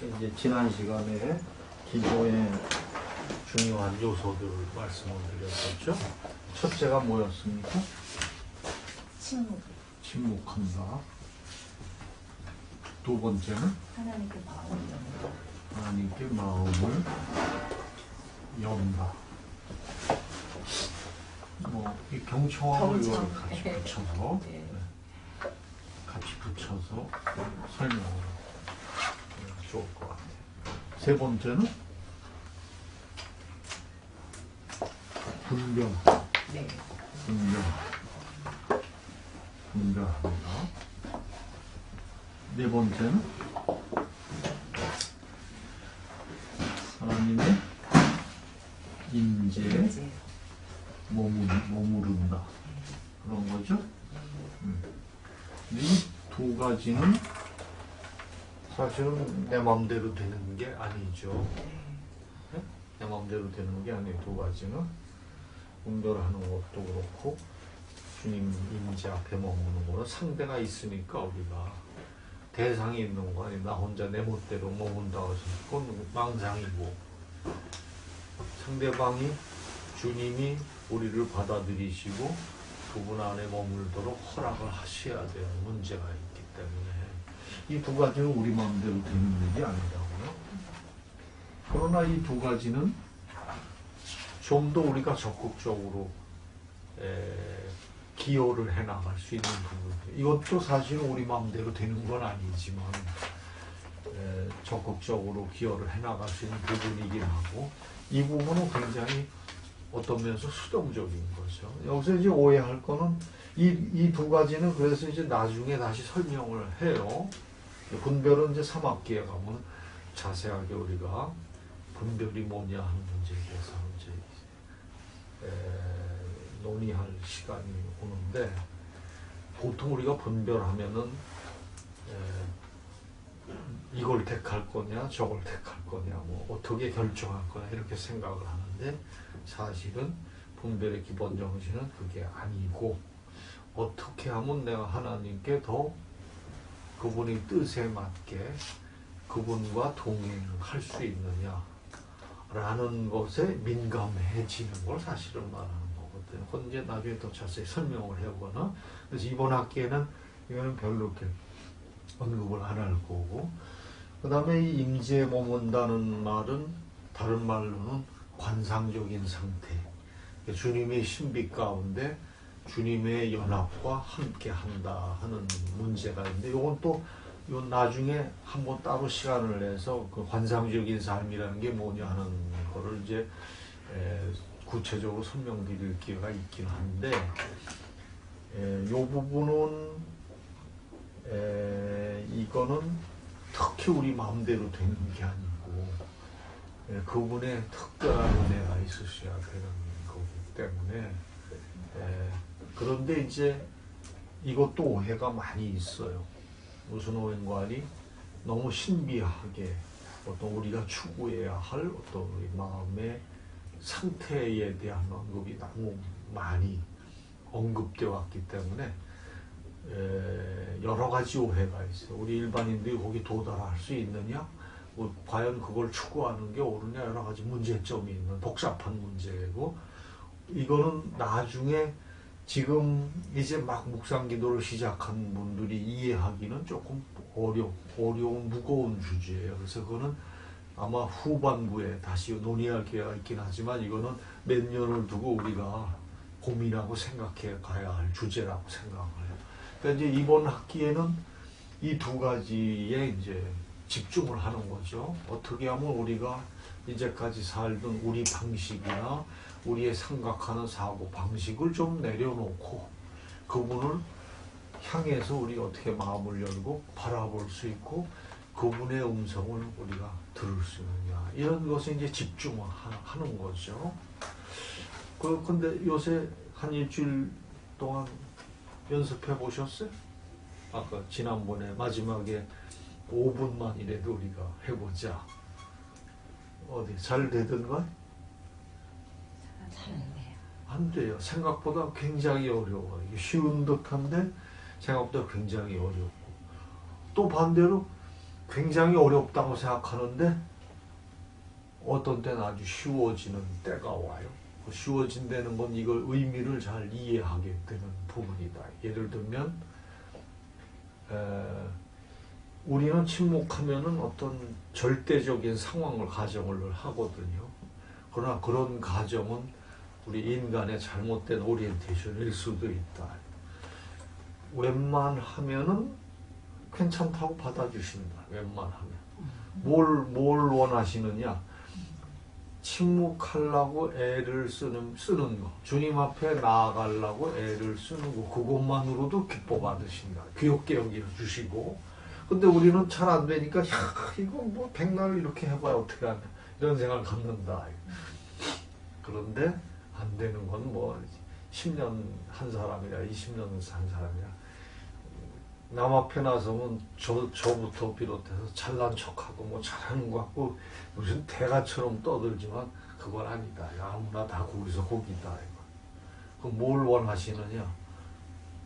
이제 지난 시간에 기도의 중요한 요소들을 말씀을 드렸었죠. 첫째가 뭐였습니까? 침묵. 침묵한다. 두 번째는 하나님께 마음을 연다. 하나님께 마음을 연다. 이 경청하고 이걸 같이 붙여서 같이 붙여서 설명을 좋을 것 같아요. 세 번째는 분별. 네. 분별한다. 네 번째는 하나님의 임재에 머무른다. 그런 거죠? 근데 이 두 가지는 사실은 내 마음대로 되는 게 아니죠. 네? 내 마음대로 되는 게 아니에요. 두 가지는 분별하는 것도 그렇고 주님 임재 앞에 머무는 거는 상대가 있으니까 우리가 대상이 있는 거 아니에요. 나 혼자 내 멋대로 머문다고 해서 그건 망상이고 상대방이 주님이 우리를 받아들이시고 그분 안에 머물도록 허락을 하셔야 되는 문제가 있기 때문에 이 두 가지는 우리 마음대로 되는 일이 아니라고요. 그러나 이 두 가지는 좀 더 우리가 적극적으로 기여를 해나갈 수 있는 부분. 이것도 사실은 우리 마음대로 되는 건 아니지만 적극적으로 기여를 해나갈 수 있는 부분이긴 하고 이 부분은 굉장히 어떤 면에서 수동적인 거죠. 여기서 이제 오해할 거는 이 두 가지는 그래서 이제 나중에 다시 설명을 해요. 분별은 이제 3학기에 가면 자세하게 우리가 분별이 뭐냐 하는 문제에 대해서 이제 논의할 시간이 오는데 보통 우리가 분별하면은 이걸 택할 거냐 저걸 택할 거냐 뭐 어떻게 결정할 거냐 이렇게 생각을 하는데 사실은 분별의 기본 정신은 그게 아니고 어떻게 하면 내가 하나님께 더 그분의 뜻에 맞게 그분과 동행할 수 있느냐 라는 것에 민감해지는 걸 사실은 말하는 거거든요. 그건 이제 나중에 더 자세히 설명을 해보거나 그래서 이번 학기에는 이거는 별로 이렇게 언급을 안 할 거고 그 다음에 이 임재에 머문다는 말은 다른 말로는 관상적인 상태 주님의 신비 가운데 주님의 연합과 함께 한다 하는 문제가 있는데 이건 또 나중에 한번 따로 시간을 내서 그 관상적인 삶이라는 게 뭐냐 하는 거를 이제 구체적으로 설명드릴 기회가 있긴 한데 이 부분은 이거는 특히 우리 마음대로 되는 게 아니고 그분의 특별한 은혜가 있으셔야 되는 거기 때문에 그런데 이제 이것도 오해가 많이 있어요. 무슨 오해관이 너무 신비하게 어떤 우리가 추구해야 할 어떤 우리 마음의 상태에 대한 언급이 너무 많이 언급되어 왔기 때문에 여러 가지 오해가 있어요. 우리 일반인들이 거기 도달할 수 있느냐? 과연 그걸 추구하는 게 옳으냐? 여러 가지 문제점이 있는 복잡한 문제고 이거는 나중에 지금 이제 막 묵상 기도를 시작한 분들이 이해하기는 조금 어려운 무거운 주제예요. 그래서 그거는 아마 후반부에 다시 논의할 기회가 있긴 하지만 이거는 몇 년을 두고 우리가 고민하고 생각해 가야 할 주제라고 생각을 해요. 그러니까 이제 이번 학기에는 이 두 가지에 이제 집중을 하는 거죠. 어떻게 하면 우리가 이제까지 살던 우리 방식이나 우리의 생각하는 사고 방식을 좀 내려놓고 그분을 향해서 우리 어떻게 마음을 열고 바라볼 수 있고 그분의 음성을 우리가 들을 수 있느냐 이런 것에 이제 집중을 하는 거죠. 근데 요새 한 일주일 동안 연습해 보셨어요? 아까 지난번에 마지막에 5분만이라도 우리가 해보자. 어디 잘 되던가? 잘 안 돼요. 안 돼요. 생각보다 굉장히 어려워요. 쉬운 듯한데 생각보다 굉장히 어렵고 또 반대로 굉장히 어렵다고 생각하는데 어떤 때는 아주 쉬워지는 때가 와요. 쉬워진다는 건 이걸 의미를 잘 이해하게 되는 부분이다. 예를 들면 우리는 침묵하면은 어떤 절대적인 상황을 가정을 하거든요. 그러나 그런 가정은 우리 인간의 잘못된 오리엔테이션일 수도 있다. 웬만하면은 괜찮다고 받아주신다. 웬만하면. 뭘 원하시느냐? 침묵하려고 애를 쓰는 거. 주님 앞에 나아가려고 애를 쓰는 거. 그것만으로도 기뻐 받으신다. 귀엽게 여겨주시고. 근데 우리는 잘 안 되니까, 야, 이거 뭐 백날 이렇게 해봐야 어떻게 하냐. 이런 생각을 갖는다. 그런데 안 되는 건 뭐 10년 한 사람이라 20년 한 사람이라 남 앞에 나서면 저부터 비롯해서 잘난 척하고 뭐 잘하는 것 같고 무슨 대가처럼 떠들지만 그건 아니다. 아무나 다 거기서 거기다. 그럼 뭘 원하시느냐?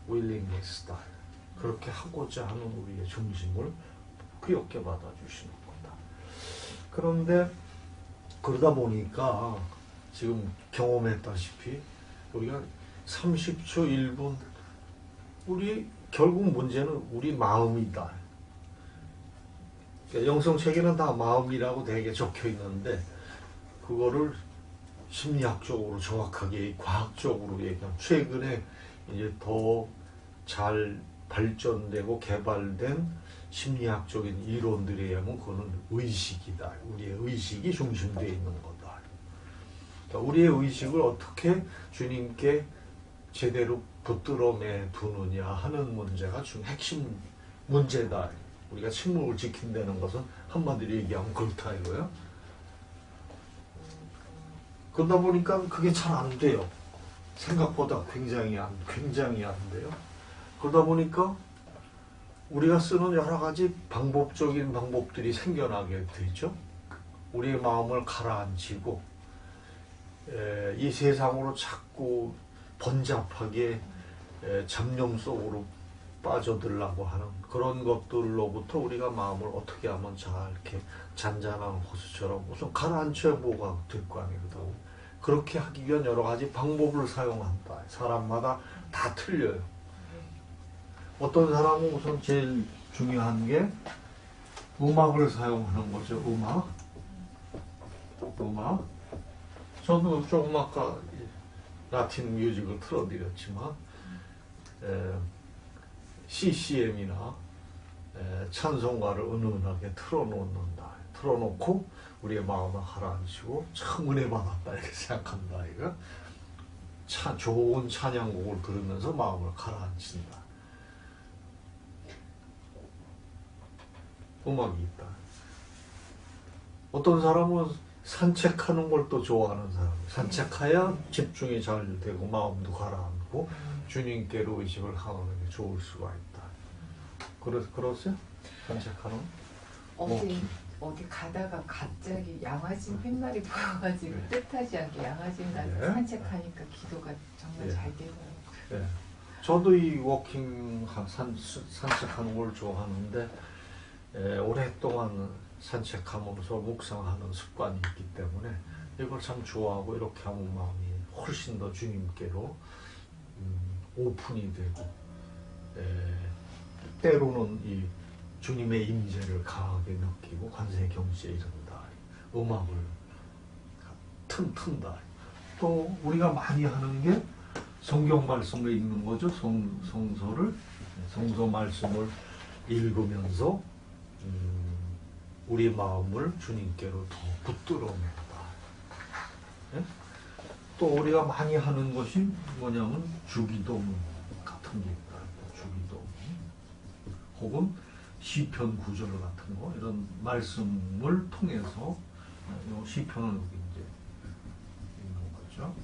willingness다. 그렇게 하고자 하는 우리의 중심을 귀엽게 받아주시는 거다. 그런데 그러다 보니까 지금 경험했다시피 우리가 30초 1분 우리 결국 문제는 우리 마음이다. 그러니까 영성체계는 다 마음이라고 되게 적혀 있는데 그거를 심리학적으로 정확하게 과학적으로 얘기하면 최근에 이제 더 잘 발전되고 개발된 심리학적인 이론들에 의하면 그거는 의식이다. 우리의 의식이 중심되어 있는 거다. 그러니까 우리의 의식을 어떻게 주님께 제대로 붙들어내 두느냐 하는 문제가 핵심 문제다. 우리가 침묵을 지킨다는 것은 한마디로 얘기하면 그렇다 이거예요. 그러다 보니까 그게 잘 안 돼요. 생각보다 굉장히 안 돼요. 그러다 보니까 우리가 쓰는 여러 가지 방법적인 방법들이 생겨나게 되죠. 우리의 마음을 가라앉히고 이 세상으로 자꾸 번잡하게 잡념 속으로 빠져들라고 하는 그런 것들로부터 우리가 마음을 어떻게 하면 잘 이렇게 잔잔한 호수처럼 우선 가라앉혀야 뭐가 될 거 아니거든. 그렇게 하기 위한 여러 가지 방법을 사용한다. 사람마다 다 틀려요. 어떤 사람은 우선 제일 중요한 게 음악을 사용하는 거죠. 음악. 저도 조금 아까 라틴 뮤직을 틀어드렸지만 CCM이나 찬송가를 은은하게 틀어놓고 우리의 마음을 가라앉히고 참 은혜 받았다 이렇게 생각한다. 이거 좋은 찬양곡을 들으면서 마음을 가라앉힌다. 음악이 있다. 어떤 사람은 산책하는 걸 또 좋아하는 사람. 산책해야 집중이 잘 되고 마음도 가라앉고 주님께로 의식을 하는 게 좋을 수가 있다. 그러세요? 산책하는? 어디 가다가 갑자기 양아진 팻말이 보여가지고 뜻하지 않게 양아진과 산책하니까 기도가 정말 잘 되더라고요. 네. 저도 이 워킹 산책하는 걸 좋아하는데 오랫동안 산책하면서 묵상하는 습관이 있기 때문에 이걸 참 좋아하고 이렇게 하면 마음이 훨씬 더 주님께로 오픈이 되고 때로는 이 주님의 임재를 강하게 느끼고 관세 경지에 이른다. 음악을 튼다. 또 우리가 많이 하는 게 성경 말씀을 읽는 거죠. 성서 말씀을 읽으면서 우리 마음을 주님께로 더 붙들어낸다. 예? 또 우리가 많이 하는 것이 뭐냐면 주기도문 같은 게 있다. 주기도문 혹은 시편 구절 같은 거 이런 말씀을 통해서 이 시편을 이제 읽는 거죠.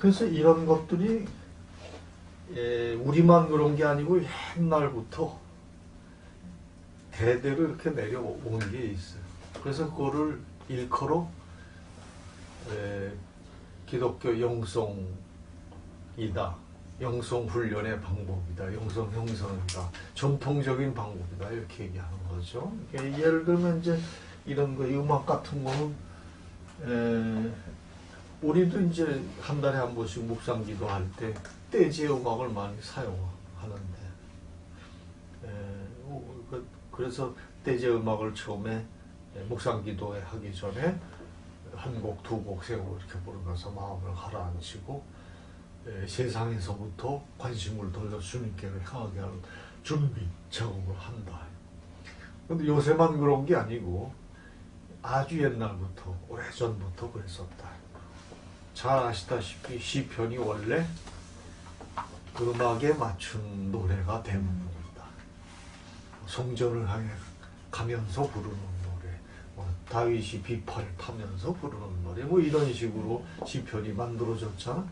그래서 이런 것들이 우리만 그런 게 아니고 옛날부터 대대로 이렇게 내려온 게 있어요. 그래서 그거를 일컬어 기독교 영성이다. 영성 훈련의 방법이다, 영성 형성이다, 전통적인 방법이다 이렇게 얘기하는 거죠. 그러니까 예를 들면 이제 이런 거, 이 음악 같은 거는 우리도 이제 한 달에 한 번씩 묵상 기도할 때 떼지의 음악을 많이 사용하는데, 그래서 떼지의 음악을 처음에 묵상 기도에 하기 전에 한 곡, 두 곡, 세 곡 이렇게 부르면서 마음을 가라앉히고 세상에서부터 관심을 돌려 주님께 향하게 하는 준비 작업을 한다. 근데 요새만 그런 게 아니고 아주 옛날부터, 오래전부터 그랬었다. 잘 아시다시피 시편이 원래 음악에 맞춘 노래가 대부분이다. 성전을 향해 가면서 부르는 노래, 다윗이 비파를 타면서 부르는 노래, 뭐 이런 식으로 시편이 만들어졌잖아.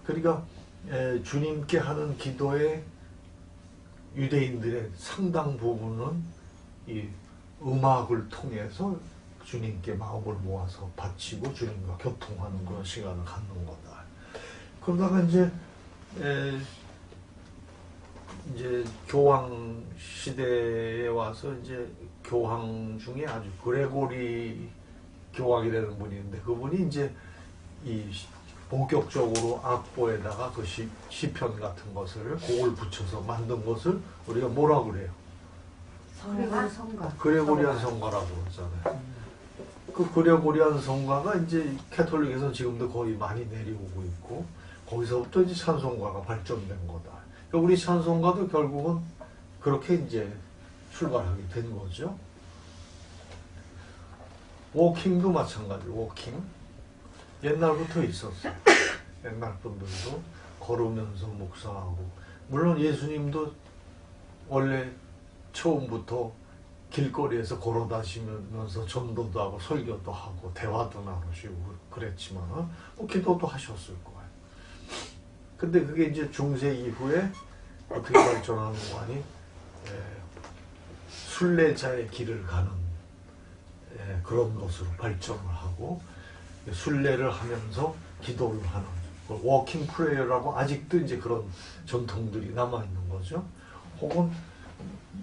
그러니까 주님께 하는 기도의 유대인들의 상당 부분은 이 음악을 통해서 주님께 마음을 모아서 바치고 주님과 교통하는 그런 시간을 갖는 거다. 그러다가 이제 교황 시대에 와서 이제 교황 중에 아주 그레고리 교황이 되는 분이 있는데, 그분이 이제 이 본격적으로 악보에다가 그 시편 같은 것을 곡을 붙여서 만든 것을 우리가 뭐라 그래요? 성가. 그레고리안 성가라고 그러잖아요. 그 그레고리안 성가가 이제 캐톨릭에서는 지금도 거의 많이 내려오고 있고, 거기서부터 이제 찬송가가 발전된 거다. 그러니까 우리 찬송가도 결국은 그렇게 이제 출발하게 된 거죠. 워킹도 마찬가지. 워킹 옛날부터 있었어요. 옛날 분들도 걸으면서 묵상하고, 물론 예수님도 원래 처음부터 길거리에서 걸어 다니면서 전도도 하고 설교도 하고 대화도 나누시고 그랬지만 뭐 기도도 하셨을 거예요. 근데 그게 이제 중세 이후에 어떻게 발전하는 거 아니? 순례자의 길을 가는 그런 것으로 발전을 하고, 순례를 하면서 기도를 하는 워킹 프레이어라고 아직도 이제 그런 전통들이 남아 있는 거죠. 혹은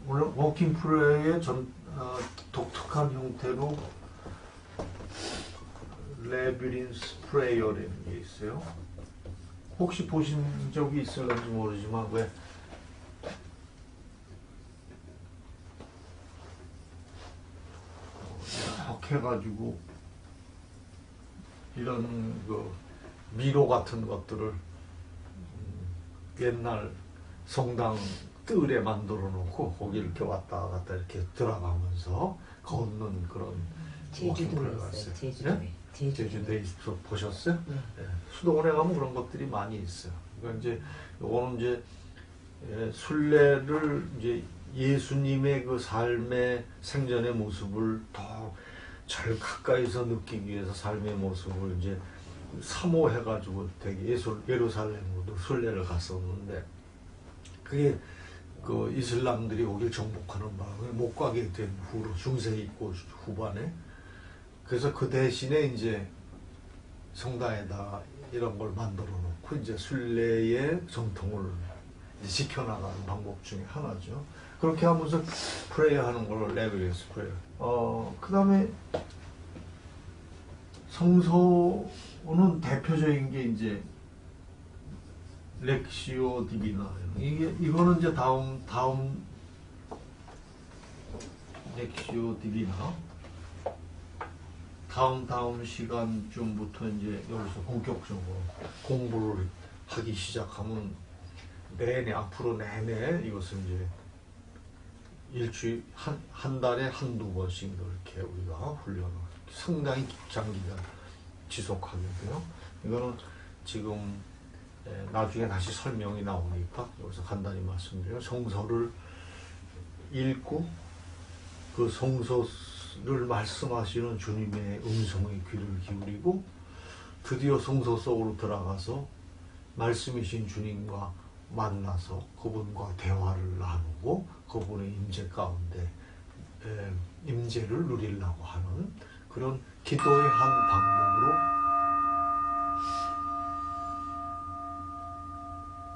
물론 워킹 프레이어의 독특한 형태로 레비린스 프레이어라는 게 있어요. 혹시 보신 적이 있을는지 모르지만 왜 이렇게 해가지고 이런 그 미로 같은 것들을 옛날 성당 뜰에 만들어 놓고 거기 이렇게 왔다 갔다 이렇게 들어가면서 걷는 그런 제주도에 있어요. 제주도에. 제주도에 보셨어요? 네. 수도원에 가면 그런 것들이 많이 있어요. 그러니까 이제 요거는 이제 순례를 이제 예수님의 그 삶의 생전의 모습을 더 잘 가까이서 느끼기 위해서 삶의 모습을 이제 사모해가지고 되게 예루살렘으로 순례를 갔었는데, 그게 그 이슬람들이 거길 정복하는 바람에 못 가게 된 후로 중세 있고 후반에, 그래서 그 대신에 이제 성당에다 이런 걸 만들어 놓고 이제 순례의 전통을 이제 지켜나가는 방법 중에 하나죠. 그렇게 하면서 프레이어 하는 걸 레벨리스 프레이어. 그 다음에 성서는 대표적인 게 이제 렉시오 디비나. 이거는 이제 다음 렉시오 디비나. 다음 시간쯤부터 이제 여기서 본격적으로 공부를 하기 시작하면 앞으로 내내 이것을 이제 일주일, 한 달에 한두 번씩 이렇게 우리가 훈련을 상당히 장기간 지속하게 돼요. 이거는 지금 나중에 다시 설명이 나오니까 여기서 간단히 말씀드려요. 성서를 읽고 그 성서를 말씀하시는 주님의 음성에 귀를 기울이고, 드디어 성서 속으로 들어가서 말씀이신 주님과 만나서 그분과 대화를 나누고 그분의 임재 가운데 임재를 누리려고 하는 그런 기도의 한 방법으로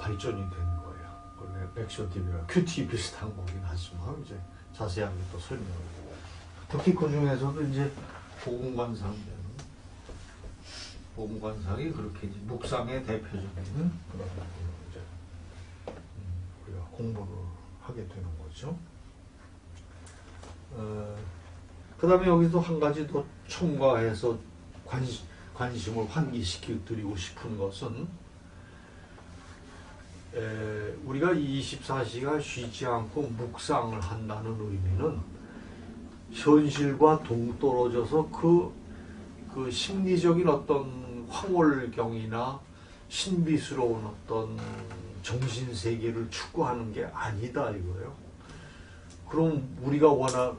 발전이 된 거예요. 원래 액션 TV가 큐티 비슷한 거긴 하지만 이제 자세하게 또 설명을. 특히 그 중에서도 이제 보금관상이 그렇게 이제 묵상의 대표적인 그런 이제 우리가 공부를 하게 되는 거죠. 그 다음에 여기서 한 가지 더 첨가해서 관심을 환기시켜드리고 싶은 것은 우리가 24시간 쉬지 않고 묵상을 한다는 의미는 현실과 동떨어져서 그 심리적인 어떤 황홀경이나 신비스러운 어떤 정신세계를 추구하는 게 아니다 이거예요. 그럼 우리가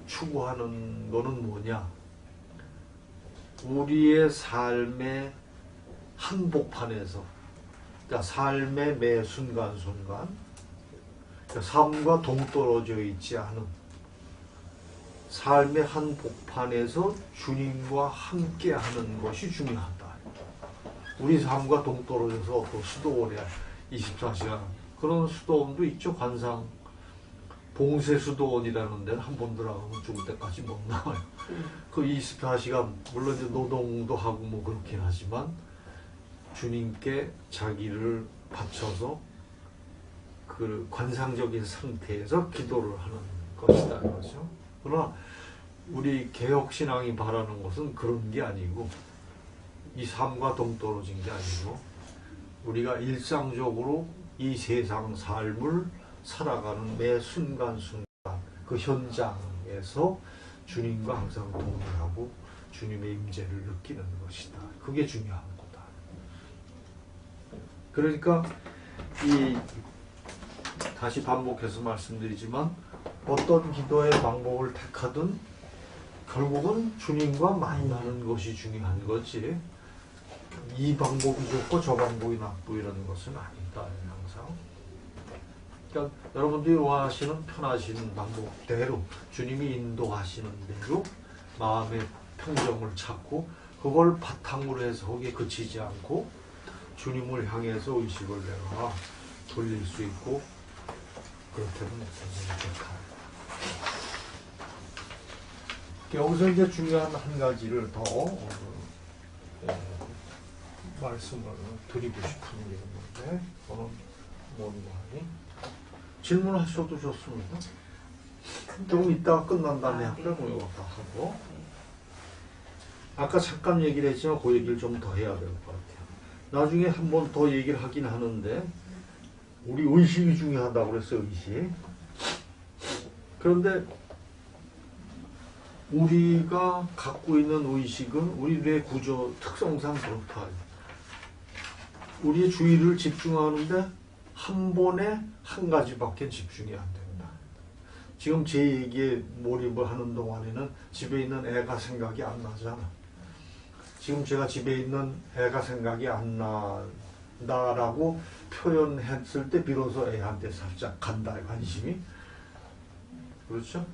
추구하는 거는 뭐냐? 우리의 삶의 한복판에서, 그러니까 삶의 매 순간순간, 그러니까 삶과 동떨어져 있지 않은 삶의 한복판에서 주님과 함께하는 것이 중요하다. 우리 삶과 동떨어져서 또 수도원에 24시간 그런 수도원도 있죠. 관상 봉쇄 수도원이라는 데는 한 번 들어가면 죽을 때까지 못 나와요. 그 24시간 물론 이제 노동도 하고 뭐 그렇긴 하지만 주님께 자기를 바쳐서 그 관상적인 상태에서 기도를 하는 것이다 이거죠. 그러나 우리 개혁신앙이 바라는 것은 그런 게 아니고 이 삶과 동떨어진 게 아니고 우리가 일상적으로 이 세상 삶을 살아가는 매 순간순간 그 현장에서 주님과 항상 동행하고 주님의 임재를 느끼는 것이다. 그게 중요한 거다. 그러니까 다시 반복해서 말씀드리지만 어떤 기도의 방법을 택하든 결국은 주님과 만나는 것이 중요한 거지 이 방법이 좋고 저 방법이 나쁘고 이런 것은 아니다. 항상 그러니까 여러분들이 원하시는 편하신 방법대로 주님이 인도하시는 대로 마음의 평정을 찾고 그걸 바탕으로 해서 거기에 그치지 않고 주님을 향해서 의식을 내가 돌릴 수 있고 그렇다면 좋다. 여기서 이제 중요한 한 가지를 더 말씀을 드리고 싶은 게 있는데 그거는 뭔가니? 질문하셔도 좋습니다. 좀 이따가 끝난 다음에 할까요? 뭐 이거 하고 아까 잠깐 얘기를 했지만 그 얘기를 좀 더 해야 될 것 같아요. 나중에 한 번 더 얘기를 하긴 하는데 우리 의식이 중요하다고 그랬어요. 의식. 그런데 우리가 갖고 있는 의식은 우리 뇌 구조 특성상 그렇다. 우리의 주의를 집중하는데 한 번에 한 가지밖에 집중이 안 된다. 지금 제 얘기에 몰입을 하는 동안에는 집에 있는 애가 생각이 안 나잖아. 지금 제가 집에 있는 애가 생각이 안 난다라고 표현했을 때 비로소 애한테 살짝 간다, 관심이. 그렇죠?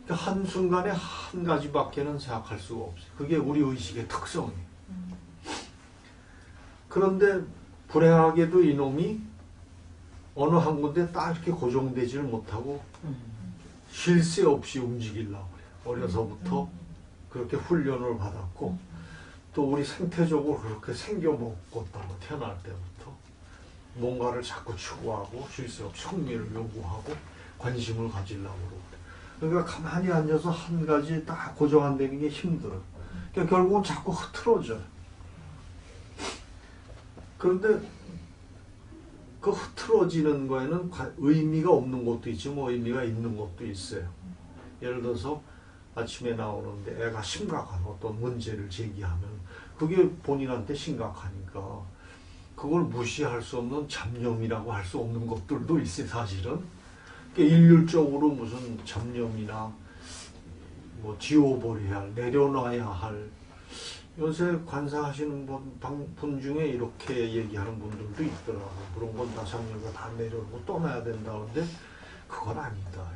그러니까 한순간에 한 가지밖에는 생각할 수가 없어요. 그게 우리 의식의 특성이에요. 그런데 불행하게도 이놈이 어느 한 군데 딱 이렇게 고정되지를 못하고 쉴 새 없이 움직이려고 그래요. 어려서부터 그렇게 훈련을 받았고 또 우리 생태적으로 그렇게 생겨먹었다고 태어날 때부터 뭔가를 자꾸 추구하고 쉴 새 없이 흥미를 요구하고 관심을 가지려고 그러고 그러니까 가만히 앉아서 한 가지 딱 고정 안 되는 게 힘들어요. 그러니까 결국은 자꾸 흐트러져요. 그런데 그 흐트러지는 거에는 의미가 없는 것도 있지 뭐 의미가 있는 것도 있어요. 예를 들어서 아침에 나오는데 애가 심각한 어떤 문제를 제기하면 그게 본인한테 심각하니까 그걸 무시할 수 없는 잡념이라고 할 수 없는 것들도 있어요. 사실은 그러니까 일률적으로 무슨 잡념이나 뭐 지워버려야 할, 내려놔야 할 요새 관상하시는 분 중에 이렇게 얘기하는 분들도 있더라고요. 그런 건 다 잡념을 다 내려놓고 떠나야 된다는데 그건 아니다.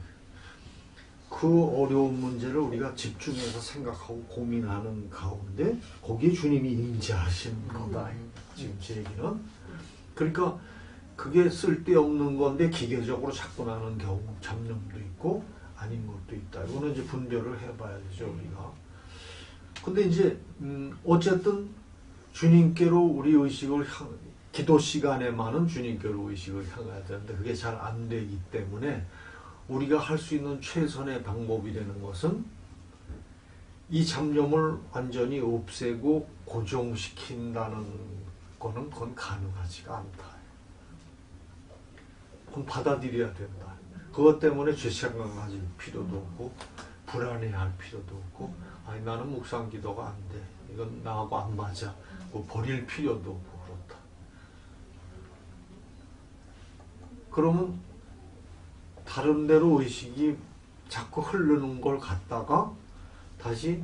그 어려운 문제를 우리가 집중해서 생각하고 고민하는 가운데 거기에 주님이 임재하시는 거다. 지금 제 얘기는. 그러니까 그게 쓸데없는 건데 기계적으로 자꾸 나는 경우 잡념도 있고 아닌 것도 있다. 이거는 이제 분별을 해봐야죠 우리가. 근데 이제 어쨌든 주님께로 우리 의식을 기도 시간에만은 주님께로 의식을 향해야 되는데 그게 잘 안 되기 때문에 우리가 할 수 있는 최선의 방법이 되는 것은 이 잡념을 완전히 없애고 고정시킨다는 거는 그건 가능하지가 않다. 그건 받아들여야 된다. 그것 때문에 죄책감 가질 필요도 없고 불안해할 필요도 없고 아니 나는 묵상 기도가 안 돼. 이건 나하고 안 맞아. 뭐 버릴 필요도 없고 그렇다. 그러면 다른 데로 의식이 자꾸 흐르는 걸 갖다가 다시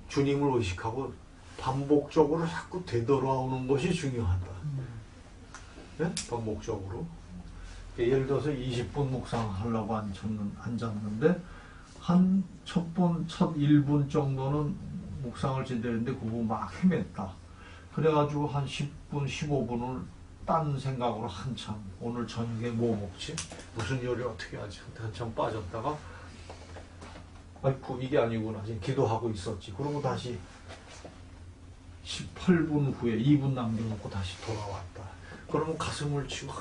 주님을 의식하고 반복적으로 자꾸 되돌아오는 것이 중요하다. 네? 반복적으로. 예를 들어서 20분 묵상하려고 앉았는데 한 첫 1분 정도는 묵상을 제대로 했는데 그거 막 헤맸다. 그래가지고 한 10분, 15분을 딴 생각으로 한참 오늘 저녁에 뭐 먹지? 무슨 요리 어떻게 하지? 한참 빠졌다가 아이고 이게 아니구나. 지금 기도하고 있었지. 그러고 다시 18분 후에 2분 남겨놓고 다시 돌아왔다. 그러면 가슴을 치고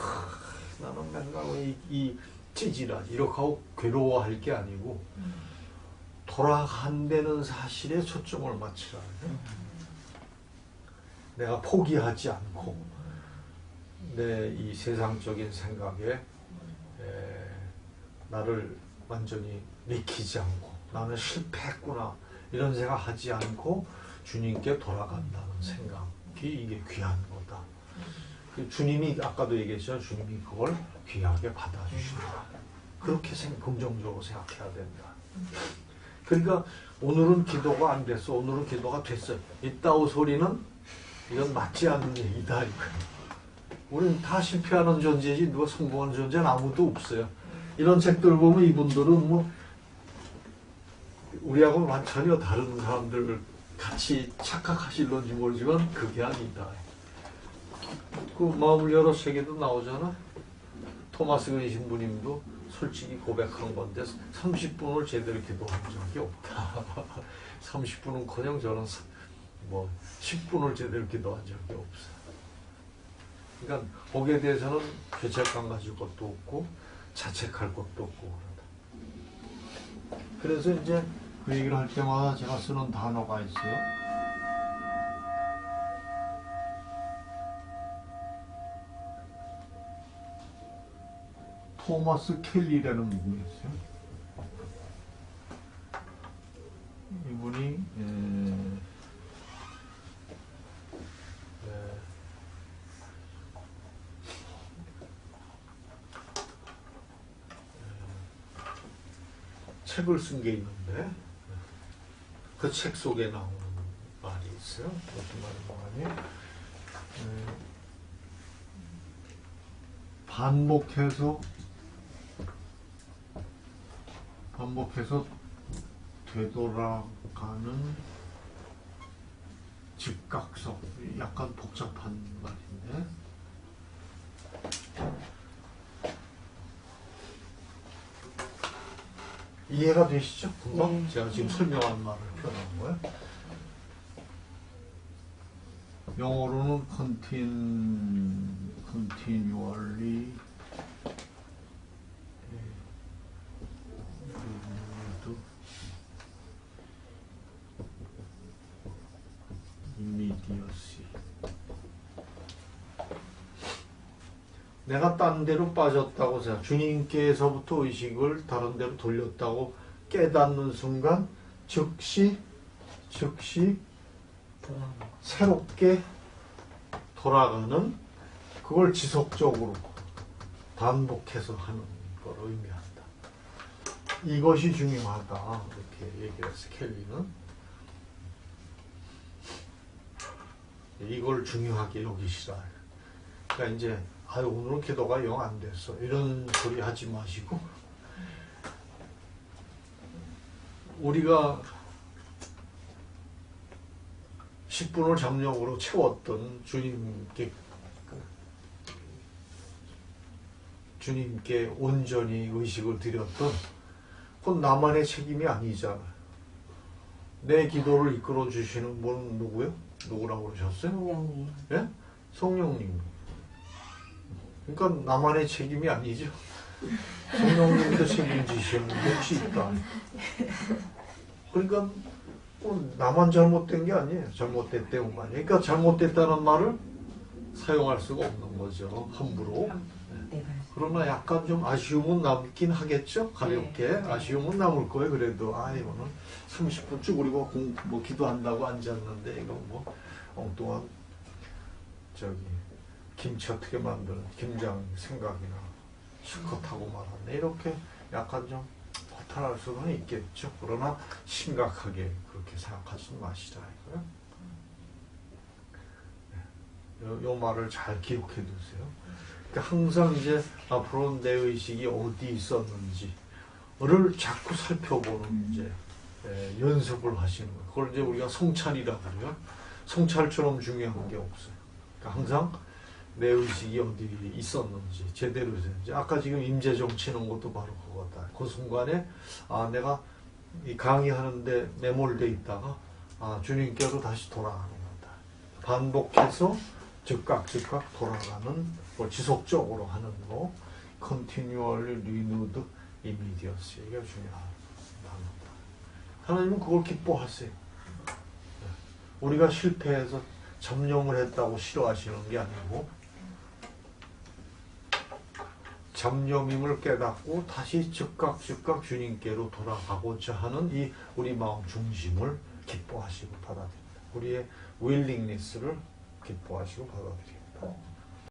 나는 맨날 이 찌질하지 이렇게 하고 괴로워할 게 아니고 돌아간다는 사실에 초점을 맞추라. 내가 포기하지 않고 내 이 세상적인 생각에 나를 완전히 내키지 않고 나는 실패했구나 이런 생각하지 않고 주님께 돌아간다는 생각이 이게 귀한 거다. 주님이 아까도 얘기했죠. 주님이 그걸 귀하게 받아주신다. 그렇게 긍정적으로 생각해야 된다. 그러니까 오늘은 기도가 안 됐어. 오늘은 기도가 됐어. 이따오 소리는 이건 맞지 않는 얘기다. 우리는 다 실패하는 존재지 누가 성공하는 존재는 아무도 없어요. 이런 책들 보면 이분들은 뭐 우리하고는 전혀 다른 사람들 같이 착각하실런지 모르지만 그게 아니다. 그 마음을 열어 세계도 나오잖아. 토마스 그리 신부님도 솔직히 고백한 건데 30분을 제대로 기도한 적이 없다. 30분은커녕 저는 뭐 10분을 제대로 기도한 적이 없어. 그러니까 거기에 대해서는 죄책감 가질 것도 없고 자책할 것도 없고 그러다. 그래서 이제 그 얘기를 할 때마다 제가 쓰는 단어가 있어요. 토마스 켈리라는 분이 있어요. 이분이 책을 쓴 게 있는데 그 책 속에 나오는 말이 있어요. 무슨 말인가 하니 반복해서 되돌아가는 즉각성. 약간 복잡한 말인데 이해가 되시죠? 금방 제가 지금 설명한 말을 표현한 거예요. 영어로는 continually immediacy. 내가 딴 데로 빠졌다고 생각, 주님께서부터 의식을 다른 데로 돌렸다고 깨닫는 순간 즉시 새롭게 돌아가는, 그걸 지속적으로 반복해서 하는 걸 의미한다. 이것이 중요하다. 이렇게 얘기를 했어, 켈리는. 이걸 중요하게 여기시라. 그러니까 이제 오늘은 기도가 영 안 됐어, 이런 소리 하지 마시고, 우리가 10분을 잡념으로 채웠던 주님께 주님께 온전히 의식을 드렸던 그건 나만의 책임이 아니잖아요. 내 기도를 이끌어 주시는 분은 누구요? 누구라고 그러셨어요? 성령님. 예? 성령님. 그러니까 나만의 책임이 아니죠. 성령님도 책임지시는 게 혹시 있다. 그러니까 나만 잘못된 게 아니에요. 잘못됐다는 말이에요. 그러니까 잘못됐다는 말을 사용할 수가 없는 거죠. 함부로. 네, 그러나 약간 좀 아쉬움은 남긴 하겠죠. 가볍게 네. 아쉬움은 남을 거예요. 그래도 이거는 30분 쭉 우리가 뭐 기도한다고 앉았는데 이거 뭐 엉뚱한 김치 어떻게 만드는 김장 생각이나 실컷 하고 말았네. 이렇게 약간 좀 허탈할 수는 있겠죠. 그러나 심각하게 그렇게 생각하지 마시라 이거요. 요 말을 잘 기억해 두세요. 그러니까 항상 이제 앞으로 내 의식이 어디 있었는지를 자꾸 살펴보는 이제 연습을 하시는 거예요. 그걸 이제 우리가 성찰이라고 그래요. 성찰처럼 중요한 게 없어요. 그러니까 항상 내 의식이 어디 있었는지 제대로 있었는지. 아까 지금 임재정 치는 것도 바로 그거다. 그 순간에 내가 이 강의하는데 매몰돼 있다가 주님께로 다시 돌아가는 거다. 반복해서 즉각 돌아가는 걸 지속적으로 하는 거. continually renewed immediacy. 이게 중요한 단어다. 하나님은 그걸 기뻐하세요. 우리가 실패해서 점령을 했다고 싫어하시는 게 아니고 잡념임을 깨닫고 다시 즉각 주님께로 돌아가고자 하는 이 우리 마음 중심을 기뻐하시고 받아들입니다. 우리의 윌링니스를 기뻐하시고 받아들입니다.